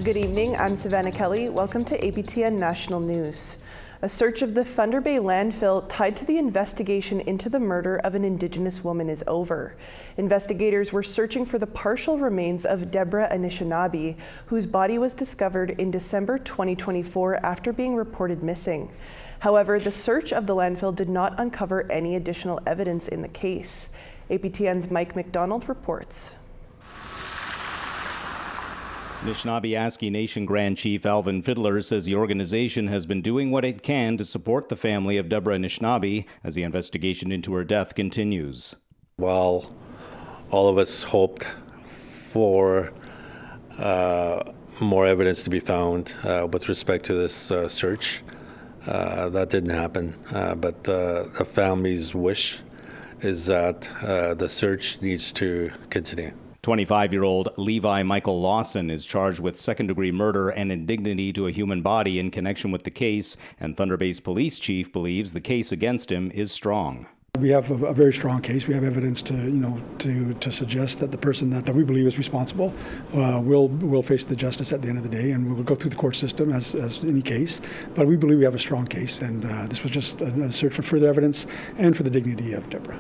Good evening, I'm Savannah Kelly. Welcome to APTN National News. A search of the Thunder Bay landfill tied to the investigation into the murder of an Indigenous woman is over. Investigators were searching for the partial remains of Deborah Anishinaabe, whose body was discovered in December 2024 after being reported missing. However, the search of the landfill did not uncover any additional evidence in the case. APTN's Mike McDonald reports. Anishinaabe Nation Grand Chief Alvin Fiddler says the organization has been doing what it can to support the family of Deborah Anishinaabe as the investigation into her death continues. While all of us hoped for more evidence to be found with respect to this search, that didn't happen. But the family's wish is that the search needs to continue. 25-year-old Levi Michael Lawson is charged with second-degree murder and indignity to a human body in connection with the case, and Thunder Bay's police chief believes the case against him is strong. We have a very strong case. We have evidence to suggest that the person that we believe is responsible will face the justice at the end of the day, and we will go through the court system as any case. But we believe we have a strong case, and this was just a search for further evidence and for the dignity of Deborah.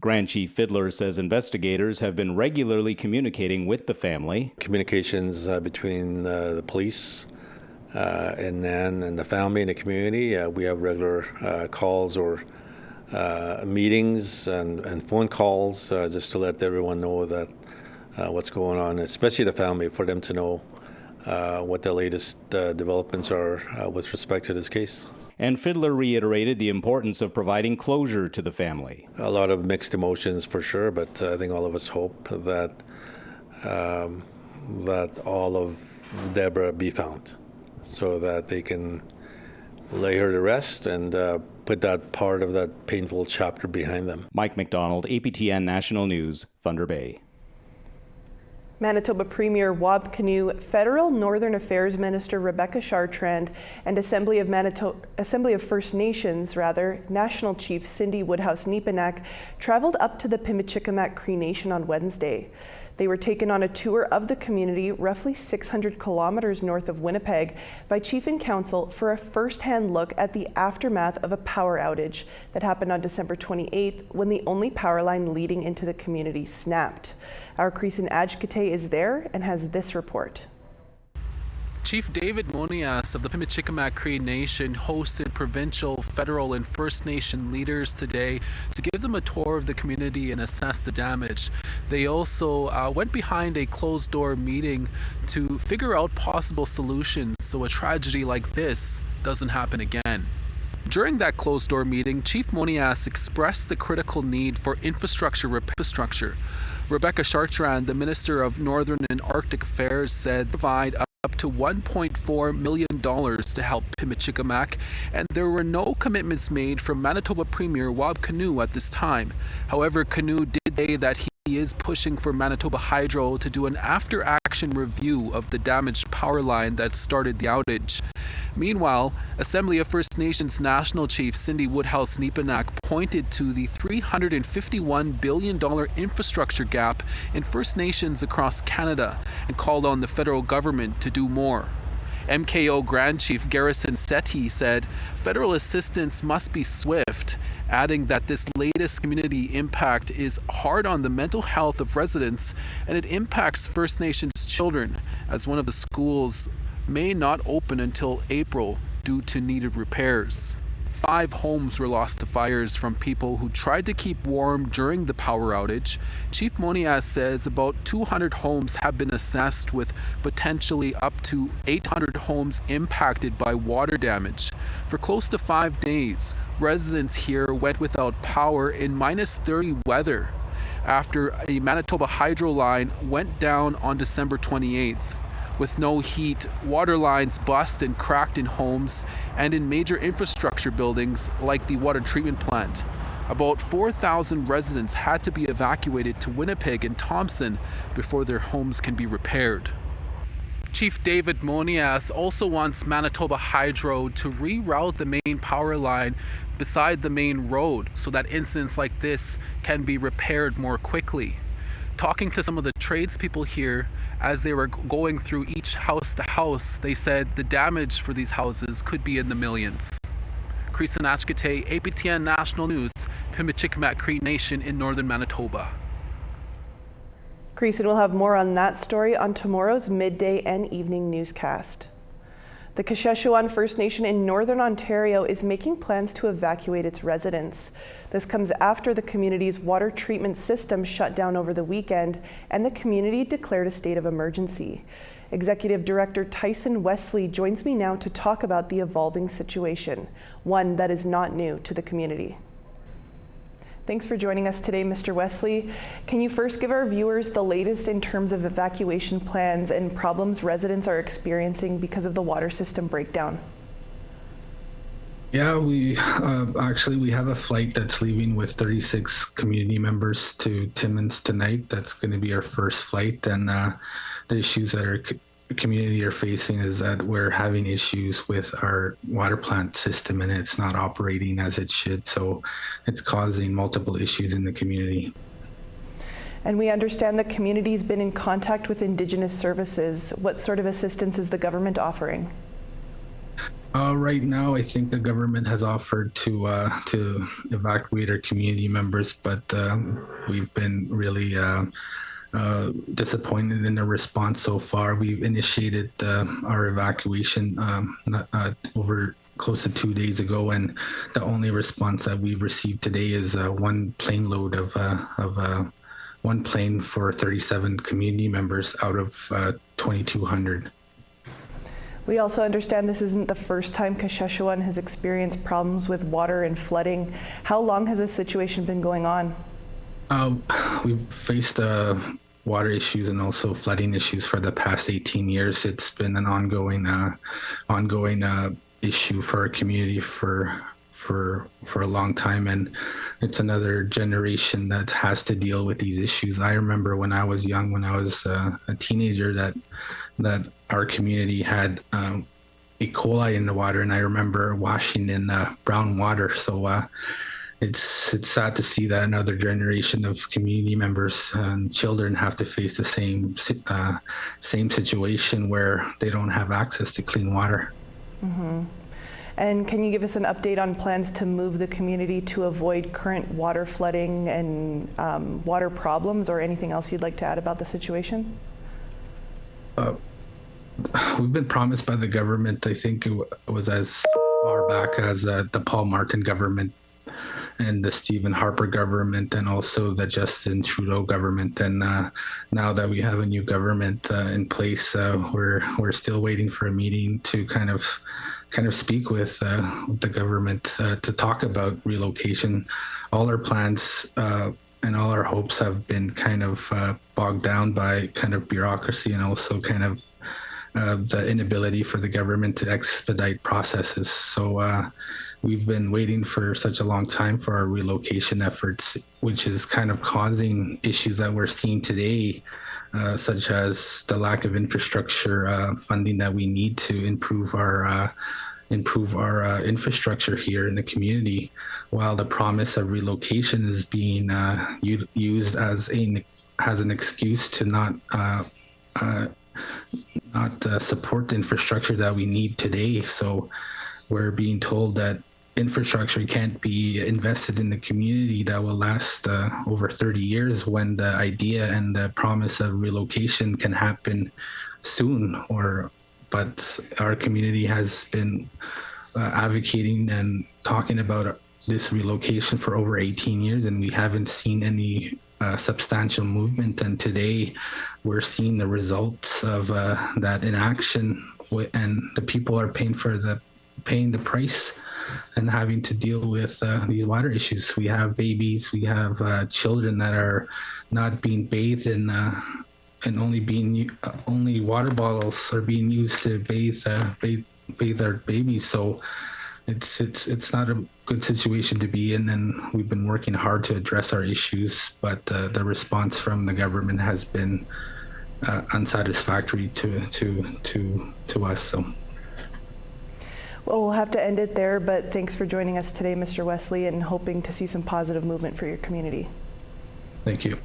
Grand Chief Fiddler says investigators have been regularly communicating with the family. Communications between the police and the family and the community. We have regular calls or meetings and phone calls just to let everyone know that what's going on, especially the family, for them to know what the latest developments are with respect to this case. And Fiddler reiterated the importance of providing closure to the family. A lot of mixed emotions for sure, but I think all of us hope that all of Deborah be found so that they can lay her to rest and put that part of that painful chapter behind them. Mike McDonald, APTN National News, Thunder Bay. Manitoba Premier Wab Kinew, Federal Northern Affairs Minister Rebecca Chartrand, and Assembly of First Nations, National Chief Cindy Woodhouse-Neepanak traveled up to the Pimicikimak Cree Nation on Wednesday. They were taken on a tour of the community roughly 600 kilometers north of Winnipeg by Chief and Council for a first-hand look at the aftermath of a power outage that happened on December 28th when the only power line leading into the community snapped. Our Creeson Agecoutay is there and has this report. Chief David Monias of the Pimicikimak Cree Nation hosted provincial, federal, and First Nation leaders today to give them a tour of the community and assess the damage. They also went behind a closed-door meeting to figure out possible solutions so a tragedy like this doesn't happen again. During that closed-door meeting, Chief Monias expressed the critical need for infrastructure. Rebecca Chartrand, the Minister of Northern and Arctic Affairs, said provide up to $1.4 million to help Pimicikimak, and there were no commitments made from Manitoba Premier Wab Kinew at this time. However, Kinew did say that he is pushing for Manitoba Hydro to do an after-action review of the damaged power line that started the outage. Meanwhile, Assembly of First Nations National Chief Cindy Woodhouse-Neepanak pointed to the $351 billion infrastructure gap in First Nations across Canada and called on the federal government to do more. MKO Grand Chief Garrison Sethi said federal assistance must be swift, adding that this latest community impact is hard on the mental health of residents and it impacts First Nations children, as one of the schools may not open until April due to needed repairs. 5 homes were lost to fires from people who tried to keep warm during the power outage. Chief Monias says about 200 homes have been assessed, with potentially up to 800 homes impacted by water damage. For close to 5 days, residents here went without power in -30 weather after a Manitoba Hydro line went down on December 28th. With no heat, water lines bust and cracked in homes and in major infrastructure buildings like the water treatment plant. About 4,000 residents had to be evacuated to Winnipeg and Thompson before their homes can be repaired. Chief David Monias also wants Manitoba Hydro to reroute the main power line beside the main road so that incidents like this can be repaired more quickly. Talking to some of the tradespeople here, as they were going through each house to house, they said the damage for these houses could be in the millions. Creeson, Agecoutay, APTN National News, Pimicikimak Cree Nation in northern Manitoba. Creeson will have more on that story on tomorrow's midday and evening newscast. The Kashechewan First Nation in Northern Ontario is making plans to evacuate its residents. This comes after the community's water treatment system shut down over the weekend and the community declared a state of emergency. Executive Director Tyson Wesley joins me now to talk about the evolving situation, one that is not new to the community. Thanks for joining us today, Mr. Wesley. Can you first give our viewers the latest in terms of evacuation plans and problems residents are experiencing because of the water system breakdown? Yeah, we have a flight that's leaving with 36 community members to Timmins tonight. That's going to be our first flight, and the issues that our community are facing is that we're having issues with our water plant system and it's not operating as it should. So it's causing multiple issues in the community. And we understand the community's been in contact with Indigenous services. What sort of assistance is the government offering? Right now, I think the government has offered to evacuate our community members, but we've been really disappointed in the response so far. We've initiated our evacuation over close to 2 days ago, and the only response that we've received today is one plane load of one plane for 37 community members out of 2,200. We also understand this isn't the first time Kashechewan has experienced problems with water and flooding. How long has this situation been going on? We've faced water issues and also flooding issues for the past 18 years. It's been an ongoing issue for our community for a long time, and it's another generation that has to deal with these issues. I remember when I was young, when I was a teenager, that our community had E. coli in the water, and I remember washing in brown water. So it's sad to see that another generation of community members and children have to face the same situation where they don't have access to clean water. Mm-hmm. And can you give us an update on plans to move the community to avoid current water flooding and water problems, or anything else you'd like to add about the situation? We've been promised by the government, I think it was as far back as the Paul Martin government and the Stephen Harper government, and also the Justin Trudeau government. And now that we have a new government in place, we're still waiting for a meeting to kind of speak with the government to talk about relocation. All our plans and all our hopes have been kind of bogged down by kind of bureaucracy and also kind of the inability for the government to expedite processes. So we've been waiting for such a long time for our relocation efforts, which is kind of causing issues that we're seeing today, such as the lack of infrastructure funding that we need to improve our infrastructure here in the community, while the promise of relocation is being used as an excuse to not support the infrastructure that we need today. So we're being told that infrastructure can't be invested in the community that will last over 30 years, when the idea and the promise of relocation can happen soon. But our community has been advocating and talking about this relocation for over 18 years, and we haven't seen any substantial movement. And today we're seeing the results of that in action, and the people are paying the price and having to deal with these water issues. We have babies, we have children that are not being bathed in and only water bottles are being used to bathe our babies. So it's not a good situation to be in, and we've been working hard to address our issues, but the response from the government has been unsatisfactory to us. So. Well, we'll have to end it there, but thanks for joining us today, Mr. Wesley, and hoping to see some positive movement for your community. Thank you.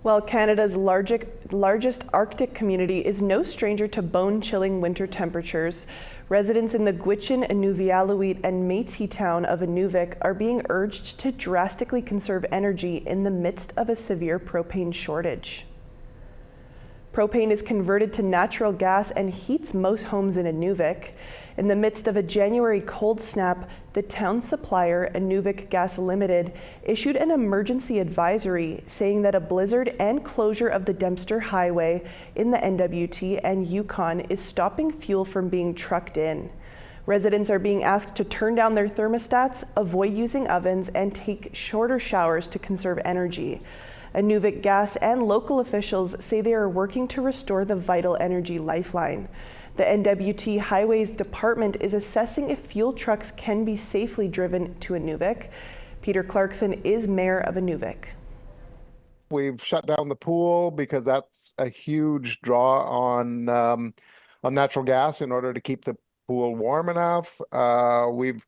Well, Canada's largest Arctic community is no stranger to bone-chilling winter temperatures. Residents in the Gwich'in, Inuvialuit, and Métis town of Inuvik are being urged to drastically conserve energy in the midst of a severe propane shortage. Propane is converted to natural gas and heats most homes in Inuvik. In the midst of a January cold snap, the town supplier, Inuvik Gas Limited, issued an emergency advisory saying that a blizzard and closure of the Dempster Highway in the NWT and Yukon is stopping fuel from being trucked in. Residents are being asked to turn down their thermostats, avoid using ovens, and take shorter showers to conserve energy. Inuvik Gas and local officials say they are working to restore the vital energy lifeline. The NWT Highways Department is assessing if fuel trucks can be safely driven to Inuvik. Peter Clarkson is mayor of Inuvik. We've shut down the pool because that's a huge draw on natural gas in order to keep the pool warm enough. We've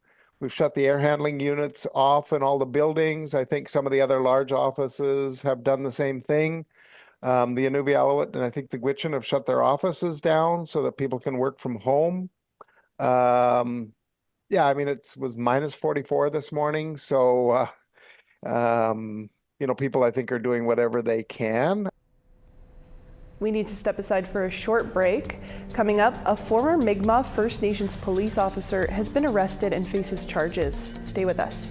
shut the air handling units off in all the buildings. I think some of the other large offices have done the same thing. The Inuvialuit and I think the Gwich'in have shut their offices down so that people can work from home. Yeah, I mean, it was minus 44 this morning. So, people I think are doing whatever they can. We need to step aside for a short break. Coming up, a former Mi'kmaq First Nations police officer has been arrested and faces charges. Stay with us.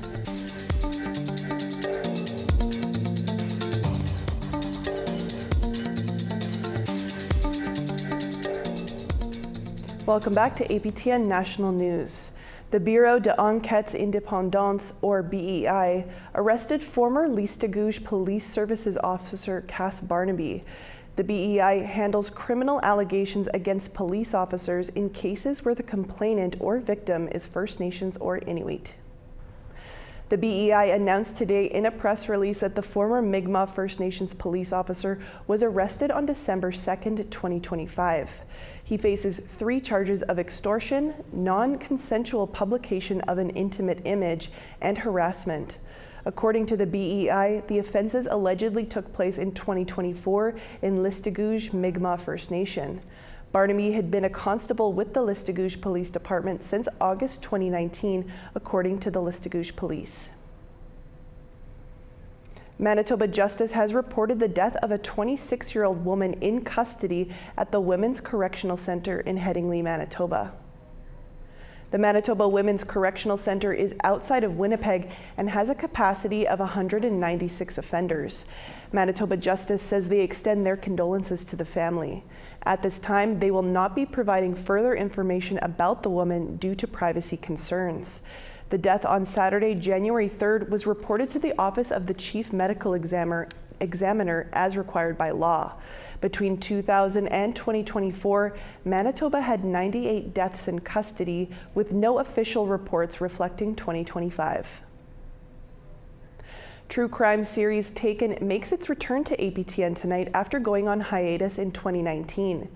Welcome back to APTN National News. The Bureau d'Enquêtes Indépendantes, or BEI, arrested former Listigouche Police Services officer Cass Barnaby. The BEI handles criminal allegations against police officers in cases where the complainant or victim is First Nations or Inuit. The BEI announced today in a press release that the former Mi'kmaq First Nations police officer was arrested on December 2nd, 2025. He faces 3 charges of extortion, non-consensual publication of an intimate image, and harassment. According to the BEI, the offenses allegedly took place in 2024 in Listigouche Mi'kmaq First Nation. Barnaby had been a constable with the Listigouche Police Department since August 2019, according to the Listigouche Police. Manitoba Justice has reported the death of a 26-year-old woman in custody at the Women's Correctional Centre in Headingley, Manitoba. The Manitoba Women's Correctional Centre is outside of Winnipeg and has a capacity of 196 offenders. Manitoba Justice says they extend their condolences to the family. At this time, they will not be providing further information about the woman due to privacy concerns. The death on Saturday, January 3rd, was reported to the Office of the Chief Medical Examiner as required by law. Between 2000 and 2024, Manitoba had 98 deaths in custody, with no official reports reflecting 2025. True crime series Taken makes its return to APTN tonight after going on hiatus in 2019.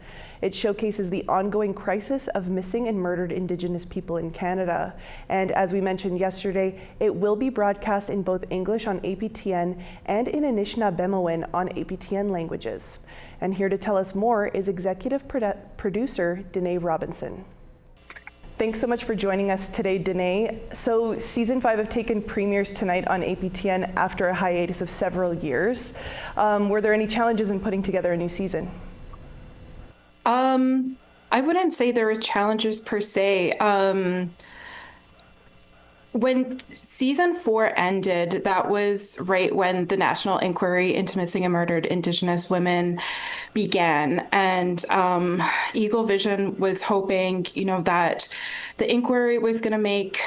It showcases the ongoing crisis of missing and murdered Indigenous people in Canada. And as we mentioned yesterday, it will be broadcast in both English on APTN and in Anishinaabe on APTN languages. And here to tell us more is executive producer Danae Robinson. Thanks so much for joining us today, Danae. So season 5 of Taken premieres tonight on APTN after a hiatus of several years. Were there any challenges in putting together a new season? I wouldn't say there were challenges per se. When season 4 ended, that was right when the national inquiry into missing and murdered Indigenous women began. And Eagle Vision was hoping, that the inquiry was going to make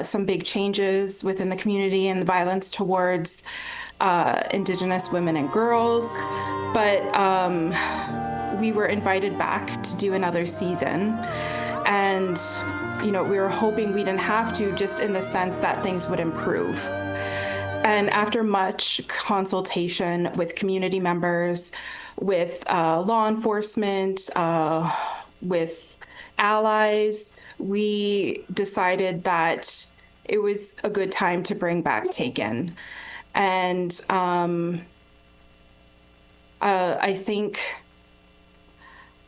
some big changes within the community and the violence towards Indigenous women and girls. But we were invited back to do another season. And we were hoping we didn't have to, just in the sense that things would improve. And after much consultation with community members, with law enforcement, with allies, we decided that it was a good time to bring back Taken. And I think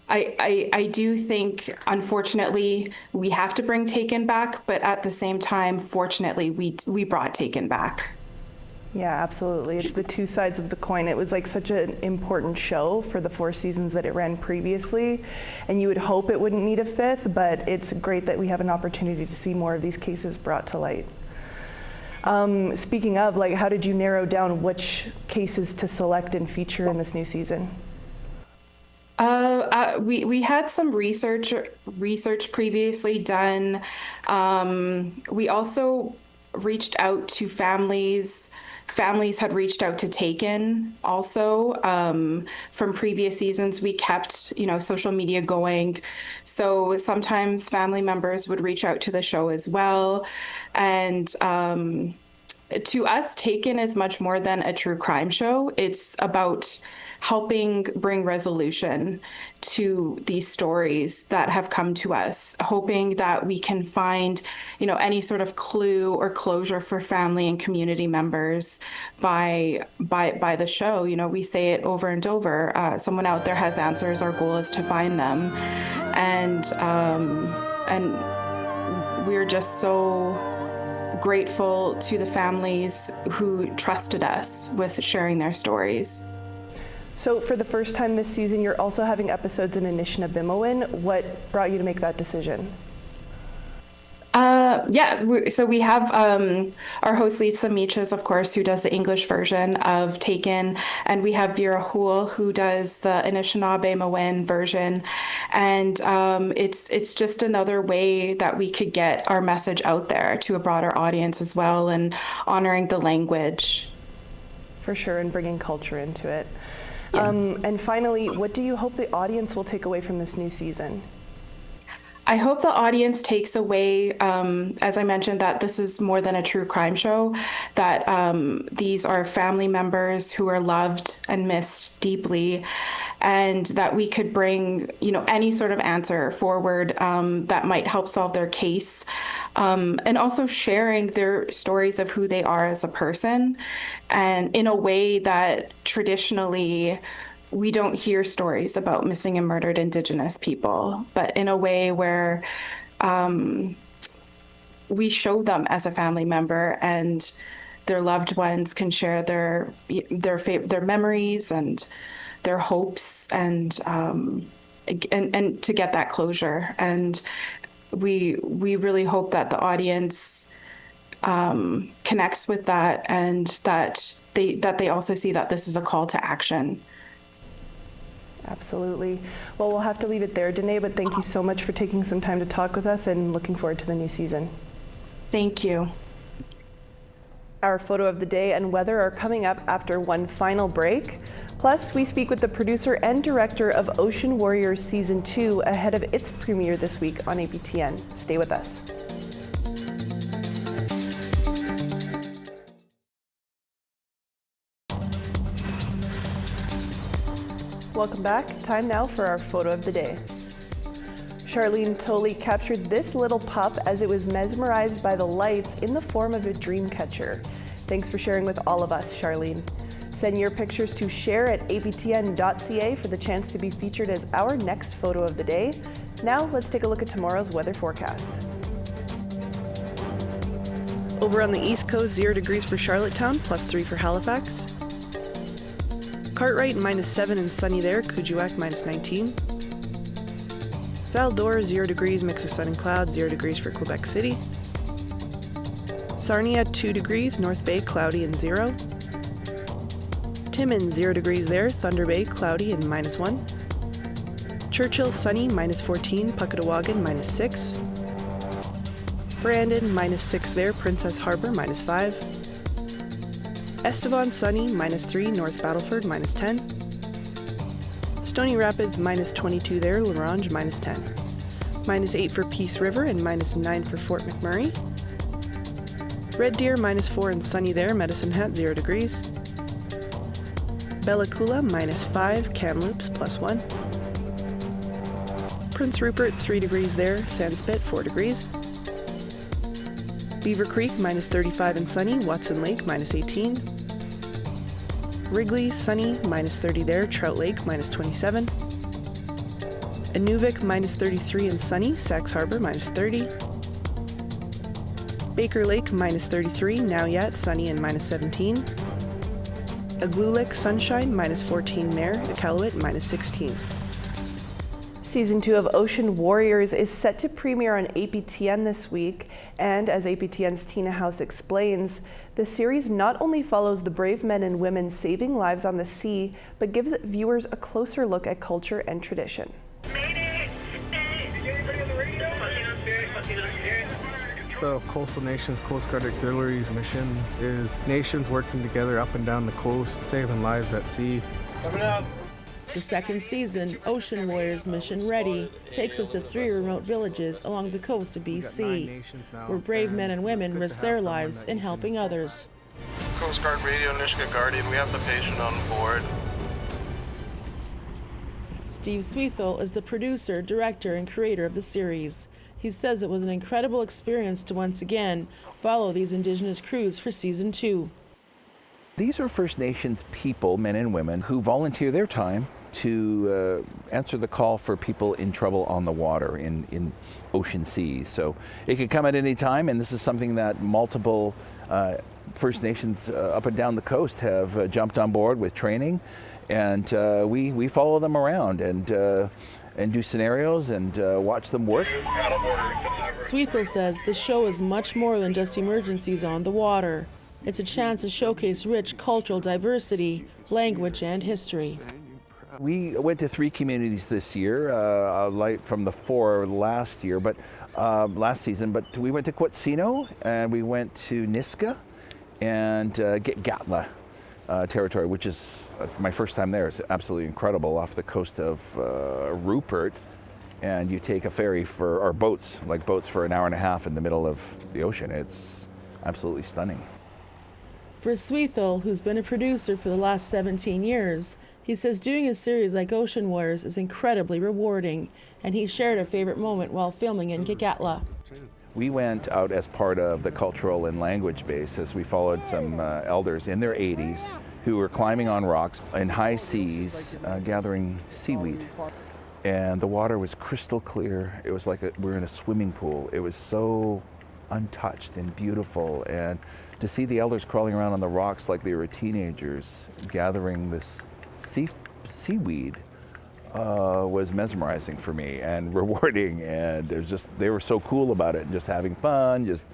I do think, unfortunately, we have to bring Taken back, but at the same time, fortunately, we brought Taken back. Yeah, absolutely. It's the two sides of the coin. It was like such an important show for the 4 seasons that it ran previously, and you would hope it wouldn't need a 5th, but it's great that we have an opportunity to see more of these cases brought to light. Speaking of, like, how did you narrow down which cases to select and feature in this new season? We had some research previously done. We also reached out to families. Families had reached out to Taken also from previous seasons. We kept, social media going. So sometimes family members would reach out to the show as well. And to us, Taken is much more than a true crime show. It's about helping bring resolution to these stories that have come to us, hoping that we can find, any sort of clue or closure for family and community members by the show. We say it over and over. Someone out there has answers. Our goal is to find them, and we're just so grateful to the families who trusted us with sharing their stories. So for the first time this season, you're also having episodes in Anishinaabe. What brought you to make that decision? So we have our host Lisa Meaches, of course, who does the English version of Taken, and we have Vera Houle, who does the Anishinaabe version, and it's just another way that we could get our message out there to a broader audience as well, and honoring the language. For sure, and bringing culture into it. Yeah. And finally, what do you hope the audience will take away from this new season? I hope the audience takes away, as I mentioned, that this is more than a true crime show, that these are family members who are loved and missed deeply, and that we could bring, any sort of answer forward that might help solve their case, and also sharing their stories of who they are as a person, and in a way that traditionally we don't hear stories about missing and murdered Indigenous people, but in a way where we show them as a family member, and their loved ones can share their memories and their hopes, and to get that closure. And we really hope that the audience connects with that, and that they also see that this is a call to action. Absolutely. Well, we'll have to leave it there, Danae, but thank you so much for taking some time to talk with us, and looking forward to the new season. Thank you. Our photo of the day and weather are coming up after one final break. Plus, we speak with the producer and director of Ocean Warriors Season 2 ahead of its premiere this week on APTN. Stay with us. Welcome back. Time now for our photo of the day. Charlene Tolley captured this little pup as it was mesmerized by the lights in the form of a dream catcher. Thanks for sharing with all of us, Charlene. Send your pictures to share@aptn.ca for the chance to be featured as our next photo of the day. Now let's take a look at tomorrow's weather forecast. Over on the East Coast, 0 degrees for Charlottetown, +3 for Halifax. Cartwright, -7 and sunny there. Kuujjuaq, -19. Val-d'Or, 0 degrees, mix of sun and clouds, 0 degrees for Quebec City. Sarnia, 2 degrees, North Bay, cloudy and 0. Timmins, 0 degrees there, Thunder Bay, cloudy and -1. Churchill, sunny, -14, Puckatawagan, -6. Brandon, -6 there, Princess Harbor, -5. Estevan, sunny, -3, North Battleford, -10. Stony Rapids, -22 there, La Ronge, -10. -8 for Peace River and -9 for Fort McMurray. Red Deer, -4 and sunny there, Medicine Hat, 0 degrees. Bella Coola, -5, Kamloops, +1. Prince Rupert, 3 degrees there, Sandspit, 4 degrees. Beaver Creek, -35 and sunny, Watson Lake, -18. Wrigley, sunny, minus 30 there. Trout Lake, minus 27. Inuvik, minus 33 and sunny. Sax Harbor, minus 30. Baker Lake, minus 33, now yet, sunny and minus 17. Agecoutay, sunshine, minus 14 there. Iqaluit, minus 16. Season 2 of Ocean Warriors is set to premiere on APTN this week, and as APTN's Tina House explains, the series not only follows the brave men and women saving lives on the sea, but gives viewers a closer look at culture and tradition. The Coastal Nations Coast Guard Auxiliary's mission is nations working together up and down the coast, saving lives at sea. Coming up. The second season, Ocean Warriors Mission Ready, takes us to 3 remote villages along the coast of BC, where brave men and women risk their lives in helping others. Coast Guard Radio, Nishka Guardian, we have the patient on board. Steve Sweethel is the producer, director, and creator of the series. He says it was an incredible experience to once again follow these Indigenous crews for season 2. These are First Nations people, men and women, who volunteer their time to answer the call for people in trouble on the water in ocean seas. So it could come at any time, and this is something that multiple First Nations up and down the coast have jumped on board with training, and we follow them around and do scenarios and watch them work. Sweethel says the show is much more than just emergencies on the water. It's a chance to showcase rich cultural diversity, language, and history. We went to 3 communities this year, from the 4 last year, but last season. But we went to Quetzino, and we went to Niska, and Gatla territory, which is my first time there. It's absolutely incredible, off the coast of Rupert, and you take a ferry or boats for an hour and a half in the middle of the ocean. It's absolutely stunning. For Sweethel, who's been a producer for the last 17 years, he says doing a series like Ocean Warriors is incredibly rewarding, and he shared a favorite moment while filming in Gatla. We went out as part of the cultural and language base as we followed some elders in their 80s who were climbing on rocks in high seas, gathering seaweed. And the water was crystal clear. It was like we're in a swimming pool. It was so untouched and beautiful. And to see the elders crawling around on the rocks like they were teenagers, gathering this seaweed, was mesmerizing for me and rewarding, and it was just, they were so cool about it and just having fun, just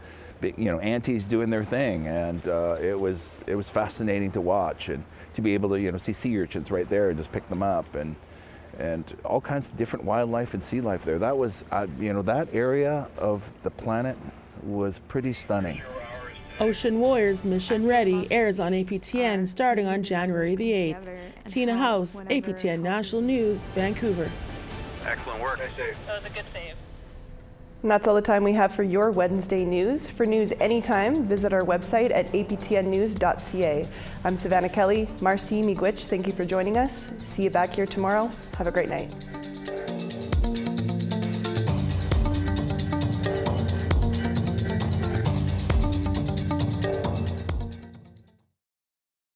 aunties doing their thing, and it was fascinating to watch and to be able to see sea urchins right there and just pick them up, and all kinds of different wildlife and sea life there. That was that area of the planet was pretty stunning. Ocean Warriors Mission Ready airs on APTN starting on January the 8th. Tina House, APTN National News, Vancouver. Excellent work. That was a good save. And that's all the time we have for your Wednesday news. For news anytime, visit our website at aptnnews.ca. I'm Savannah Kelly. Marcy Miigwech, thank you for joining us. See you back here tomorrow. Have a great night.